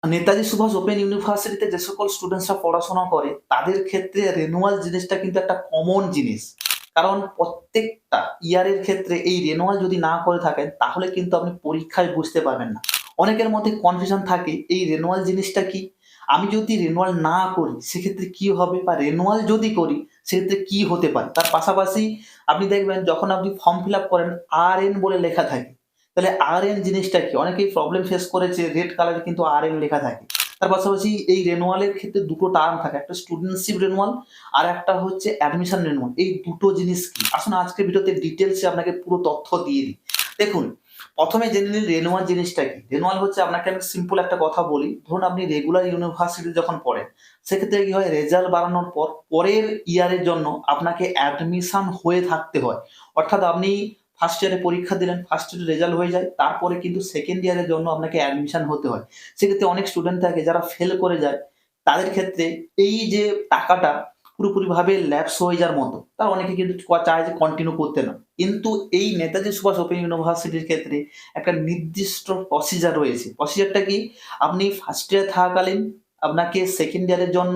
Netaji Subhash open ইউনিভার্সিটিতে যে সকল স্টুডেন্টসরা পড়াশোনা করে তাদের ক্ষেত্রে রেনুয়াল জিনিসটা কিন্তু একটা কমন জিনিস। কারণ প্রত্যেকটা ইয়ারের ক্ষেত্রে এই রেনুয়াল যদি না করে থাকেন তাহলে কিন্তু আপনি পরীক্ষায় বুঝতে পারবেন না। অনেকের মধ্যে কনফিউশন থাকে এই রেনুয়াল জিনিসটা কি? আমি যদি রেনুয়াল না করি সেক্ষেত্রে কি হবে? বা রেনুয়াল যদি করি সেক্ষেত্রে কি হতে পারে? তার পাশাপাশি আপনি দেখবেন যখন আপনি ফর্ম ফিল আপ করেন RN বলে লেখা থাকে। তাহলে RN জিনিসটা কি? অনেকেই প্রবলেম ফেস করেছে রেড কালারে কিন্তু RN লেখা থাকে। তার পাশাপাশি এই রেনুয়ালের ক্ষেত্রে ২ টো টার্ম থাকে। একটা স্টুডেন্টশিপ রেনুয়াল আর একটা হচ্ছে অ্যাডমিশন রেনুয়াল। এই ২ টো জিনিস কি? আসুন আজকের ভিডিওতে ডিটেইলসে আপনাকে পুরো তথ্য দিয়ে দিই। দেখুন, ১ম এ জেনে নিন রেনুয়াল জিনিসটা কি? রেনুয়াল হচ্ছে আপনাকে আমি সিম্পল একটা কথা বলি। ধরুন আপনি রেগুলার ইউনিভার্সিটিতে যখন পড়েন, সেক্ষেত্রে কি হয় রেজাল্ট বাড়ানোর পর পরের ইয়ারের জন্য আপনাকে অ্যাডমিশন হয়ে থাকতে হয়। অর্থাৎ আপনি ফার্স্ট ইয়ারে পরীক্ষা দিলেন, ফার্স্ট ইয়ারে রেজাল্ট হয়ে যায়। তারপরে কিন্তু সেকেন্ড ইয়ারের জন্য আপনাকে অ্যাডমিশন হতে হয়। সেক্ষেত্রে অনেক স্টুডেন্ট থাকে যারা ফেল করে যায়। তাদের ক্ষেত্রে এই যে টাকাটা পুরোপুরিভাবে ল্যাপস হয়ে যাওয়ার মতো। তারা অনেকে কিন্তু চায় যে কন্টিনিউ করতে না। কিন্তু এই নেতাজি সুভাষ ওপেন ইউনিভার্সিটির ক্ষেত্রে একটা নির্দিষ্ট প্রসিজার রয়েছে। প্রসিজারটা কি? আপনি ফার্স্ট ইয়ার থাকাকালীন আপনাকে সেকেন্ড ইয়ারের জন্য,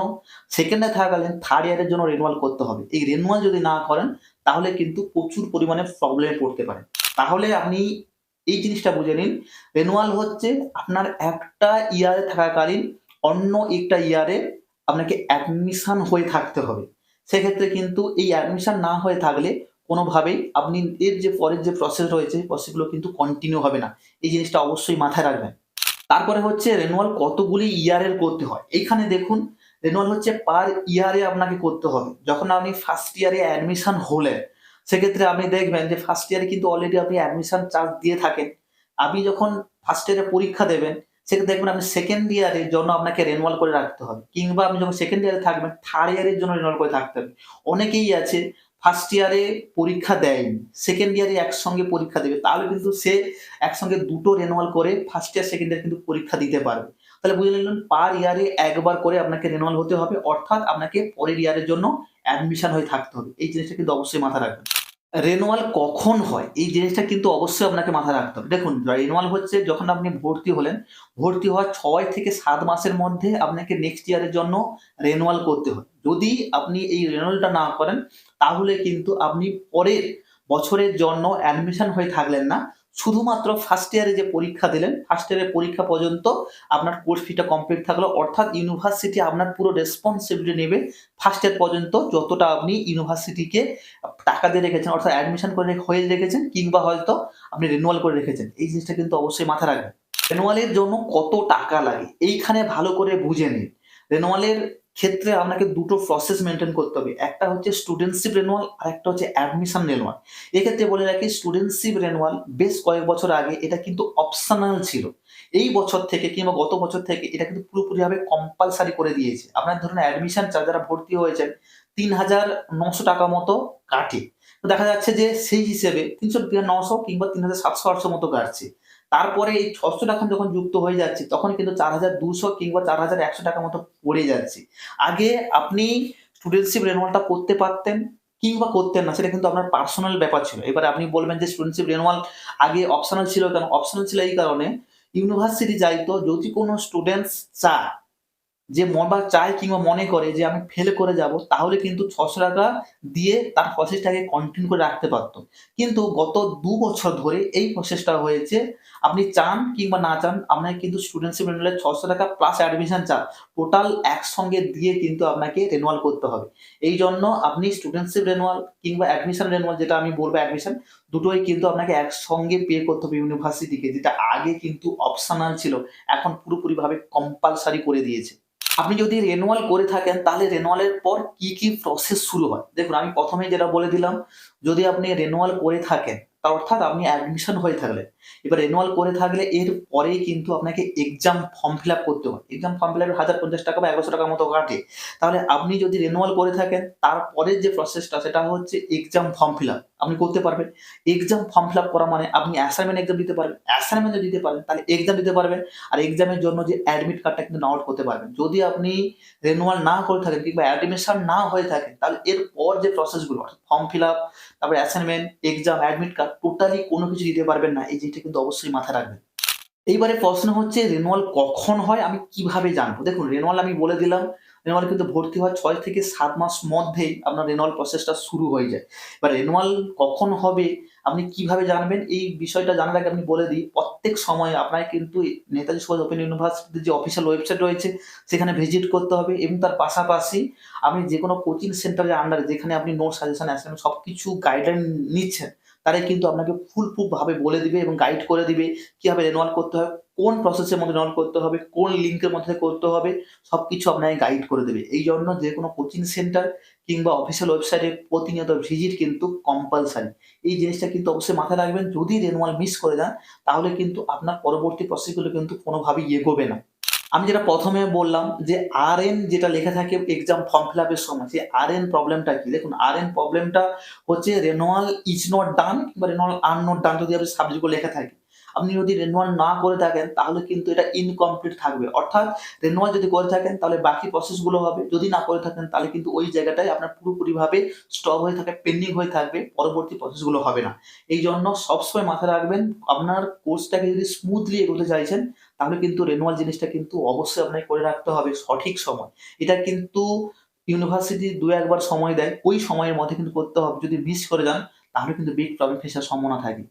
সেকেন্ড ইয়ার থাকাকালীন থার্ড ইয়ারের জন্য রিনুয়াল করতে হবে। এই রিনুয়াল যদি না করেন তাহলে কিন্তু প্রচুর পরিমাণে প্রবলেমে পড়তে পারেন। তাহলে আপনি এই জিনিসটা বুঝে নিন, রেনুয়াল হচ্ছে আপনার একটা ইয়ারে থাকাকালীন অন্য একটা ইয়ারে আপনাকে অ্যাডমিশন হয়ে থাকতে হবে। সেক্ষেত্রে কিন্তু এই অ্যাডমিশন না হয়ে থাকলে কোনোভাবেই আপনি এর যে পরের যে প্রসেস রয়েছে, প্রসেসগুলো কিন্তু কন্টিনিউ হবে না। এই জিনিসটা অবশ্যই মাথায় রাখবেন। তারপরে হচ্ছে রেনুয়াল কতগুলি ইয়ারের করতে হয়। এইখানে দেখুন রেনুয়াল হচ্ছে পার ইয়ারে আপনাকে করতে হবে। যখন আপনি ফার্স্ট ইয়ারে অ্যাডমিশন হলেন, সেক্ষেত্রে আপনি দেখবেন যে ফার্স্ট ইয়ারে কিন্তু অলরেডি আপনি অ্যাডমিশন চার্জ দিয়ে থাকেন। আপনি যখন ফার্স্ট ইয়ারে পরীক্ষা দেবেন, সেক্ষেত্রে দেখবেন আপনি সেকেন্ড ইয়ারের জন্য আপনাকে রেনুয়াল করে রাখতে হবে। কিংবা আপনি যখন সেকেন্ড ইয়ারে থাকবেন, থার্ড ইয়ারের জন্য রেনুয়াল করে থাকতে হবে। অনেকেই আছে ফার্স্ট ইয়ারে পরীক্ষা দেয়নি। সেকেন্ড ইয়ারে একসঙ্গে পরীক্ষা দেবে। তাহলে কিন্তু সে একসঙ্গে দুটো রেনুয়াল করে ফার্স্ট ইয়ার, সেকেন্ড ইয়ার কিন্তু পরীক্ষা দিতে পারবে। তাহলে বুঝে নিলেন পার ইয়ারে একবার করে আপনাকে রেনুয়াল হতে হবে। অর্থাৎ আপনাকে পরের ইয়ারের জন্য অ্যাডমিশন হয়ে থাকতে হবে। এই জিনিসটা কিন্তু অবশ্যই মাথায় রাখবেন। রেনুয়াল কখন হয়? এই জিনিসটা কিন্তু অবশ্যই আপনাকে মাথায় রাখতে হবে। দেখুন রেনুয়াল হচ্ছে যখন আপনি ভর্তি হলেন, ভর্তি হওয়ার ৬ থেকে ৭ মাসের মধ্যে আপনাকে নেক্সট ইয়ারের জন্য রেনুয়াল করতে হয়। যদি আপনি এই রেনুয়ালটা না করেন তাহলে কিন্তু আপনি পরের বছরের জন্য অ্যাডমিশন হয়ে থাকলেন না। শুধুমাত্র ফার্স্ট ইয়ারে যে পরীক্ষা দিলেন, ফার্স্ট ইয়ারের পরীক্ষা পর্যন্ত আপনার কোর্স ফিটা কমপ্লিট থাকলো। অর্থাৎ ইউনিভার্সিটি আপনার পুরো রেসপনসিবিলিটি নেবে ফার্স্ট ইয়ার পর্যন্ত যতটা আপনি ইউনিভার্সিটিকে টাকা দিয়ে রেখেছেন অর্থাৎ অ্যাডমিশন করে হয়ে রেখেছেন কিংবা হয়তো আপনি রিনুয়াল করে রেখেছেন। এই জিনিসটা কিন্তু অবশ্যই মাথায় রাখবেন। রেনুয়ালের জন্য কত টাকা লাগে? এইখানে ভালো করে বুঝে নিন। রেনুয়ালের ক্ষেত্রে আপনাকে ২ টো প্রসেস মেইনটেইন করতে হবে। একটা হচ্ছে স্টুডেন্টশিপ রেনুয়াল আরেকটা হচ্ছে অ্যাডমিশন রেনুয়াল। এক্ষেত্রে বলে রাখি স্টুডেন্টশিপ রেনুয়াল বেশ কয়েক বছর আগে এটা কিন্তু অপশনাল ছিল। এই বছর থেকে কিংবা গত বছর থেকে এটা কিন্তু পুরোপুরিভাবে কম্পালসারি করে দিয়েছে। আপনার ধরুন অ্যাডমিশন চার্জ যারা ভর্তি হয়েছেন ৳৩,৯০০ মতো কাটে। তো দেখা যাচ্ছে যে সেই হিসেবে ৩,৯০০ কিংবা ৩,৭০০-৮০০ মতো কাটছে। তারপরে এই ৳৬০০ যখন যুক্ত হয়ে যাচ্ছে তখন কিন্তু ৪,২০০ কিংবা ৳৪,১০০ মতো পড়ে যাচ্ছে। আগে আপনি স্টুডেন্টশিপ রেনুয়ালটা করতে পারতেন কিংবা করতেন না সেটা কিন্তু আপনার পার্সোনাল ব্যাপার ছিল। এবারে আপনি বলবেন যে স্টুডেন্টশিপ রেনুয়াল আগে অপশনাল ছিল কেন? অপশনাল ছিল এই কারণে ইউনিভার্সিটি চাইতো যদি কোনো স্টুডেন্টস চায় যে চায় কিংবা মনে করে যে আমি ফেল করে যাবো, তাহলে কিন্তু ৳৬০০ দিয়ে তার প্রসেসটাকে কন্টিনিউ করে রাখতে পারত। কিন্তু গত ২ বছর ধরে এই প্রসেসটা হয়েছে, আপনি চান কিংবা না চান আপনাকে কিন্তু স্টুডেন্টশিপ রেনুয়াল এর ৳৬০০ প্লাস অ্যাডমিশন চার্জ টোটাল একসঙ্গে দিয়ে কিন্তু আপনাকে রেনুয়াল করতে হবে। এইজন্য আপনি স্টুডেন্টশিপ রেনুয়াল কিংবা অ্যাডমিশন রেনুয়াল যেটা আমি বলব অ্যাডমিশন দুটোই কিন্তু আপনাকে একসঙ্গে পে করতে হবে ইউনিভার্সিটিকে। যেটা আগে কিন্তু অপশনাল ছিল, এখন পুরোপুরিভাবে কম্পালসারি করে দিয়েছে। আপনি যদি রেনুয়াল করে থাকেন তাহলে রেনুয়ালের পর কি প্রসেস শুরু হয়? দেখুন আমি ১ম এই যেটা বলে দিলাম, যদি আপনি রেনুয়াল করে থাকেন, অর্থাৎ আপনি অ্যাডমিশন হয়ে থাকলেন। এবার রেনুয়াল করে থাকলে এর পরেই কিন্তু আপনাকে এক্সাম ফর্ম ফিল আপ করতে হয়। এক্সাম ফর্ম ফিল আপের ৳১,০৫০ বা ৳১,১০০ মতো কাটে। তাহলে আপনি যদি রেনুয়াল করে থাকেন তারপরের যে প্রসেসটা সেটা হচ্ছে এক্সাম ফর্ম ফিল আপ। আপনি করতে পারবেন। এক্সাম ফর্ম ফিল আপ করা মানে আপনি অ্যাসাইনমেন্ট এক্সাম দিতে পারবেন। অ্যাসাইনমেন্ট যদি দিতে পারেন তাহলে এক্সাম দিতে পারবেন। আর এক্সামের জন্য যে অ্যাডমিট কার্ডটা কিন্তু ডাউনলোড করতে পারবেন। যদি আপনি রেনুয়াল না করে থাকেন কিংবা অ্যাডমিশন না হয়ে থাকে তাহলে এরপর যে প্রসেস গুলো অর্থাৎ ফর্ম ফিল আপ, তারপরে assignment, exam, admit card totally কোনো কিছু দিতে পারবেন না। এই জিনিসটা কিন্তু অবশ্যই মাথায় রাখবেন। এইবারে প্রশ্ন হচ্ছে রেনুয়াল কখন হয় আমি কিভাবে জানবো? দেখুন রেনুয়াল আমি বলে দিলাম, রেনুয়াল কিন্তু ভর্তি হওয়ার ৬ থেকে ৭ মাস মধ্যেই আপনার রেনুয়াল প্রসেসটা শুরু হয়ে যায়। এবার রেনুয়াল কখন হবে, আপনি কিভাবে জানবেন? এই বিষয়টা জানার আগে আমি বলে দিই, প্রত্যেক সময়ে আপনাকে কিন্তু নেতাজি সুভাষ ওপেন ইউনিভার্সিটির যে অফিসিয়াল ওয়েবসাইট রয়েছে, সেখানে ভিজিট করতে হবে এবং তার পাশাপাশি আপনি যেকোনো কোচিং সেন্টারের আন্ডারে যেখানে আপনি নোট, সাজেশন, অ্যাসাইনমেন্ট সবকিছু গাইডলাইন নিচ্ছেন, তারাই কিন্তু আপনাকে ফুল ভাবে বলে দিবে এবং গাইড করে দিবে কিভাবে রেনুয়াল করতে হয়, কোন প্রসেসের মধ্যে রেনুয়াল করতে হবে, কোন লিঙ্কের মধ্যে করতে হবে, সবকিছু আপনাকে গাইড করে দেবে। এইজন্য যেকোনো কোচিং সেন্টার কিংবা অফিসিয়াল ওয়েবসাইটে প্রতিনিয়ত ভিজিট কিন্তু কম্পালসারি। এই জিনিসটা কিন্তু অবশ্যই মাথায় রাখবেন। যদি রেনুয়াল মিস করে যান, তাহলে কিন্তু আপনার পরবর্তী প্রসেসগুলো কিন্তু কোনোভাবেই এগোবে না। আমি যেটা ১ম এ বললাম যে আরএন যেটা লেখা থাকে এক্সাম ফর্ম ফিল আপের সময়, সেই আরএন প্রবলেমটা কি? দেখুন আরএন প্রবলেমটা হচ্ছে রেনুয়াল ইজ নট ডান কিংবা রেনুয়াল আর নট ডান যদি আপনার সাবজেক্টগুলো লেখা থাকে। আপনি যদি রেনুয়াল না করে থাকেন তাহলে কিন্তু এটা ইনকমপ্লিট থাকবে। অর্থাৎ রেনুয়াল যদি করে থাকেন তাহলে বাকি প্রসেসগুলো হবে। যদি না করে থাকেন তাহলে কিন্তু ওই জায়গাটায় আপনার পুরোপুরিভাবে স্টপ হয়ে থাকে, পেন্ডিং হয়ে থাকবে। পরবর্তী প্রসেসগুলো হবে না। এইজন্য সবসময় মাথায় রাখবেন আপনার কোর্সটাকে যদি স্মুথলি এগোতে চাইছেন তাহলে কিন্তু রেনুয়াল জিনিসটা কিন্তু অবশ্যই আপনাকে করে রাখতে হবে সঠিক সময়। এটা কিন্তু ইউনিভার্সিটি ২-১ বার সময় দেয়। ওই সময়ের মধ্যে কিন্তু করতে হবে। যদি মিস করে যান তাহলে কিন্তু বিগ প্রবলেম ফেসার সম্ভাবনা থাকে।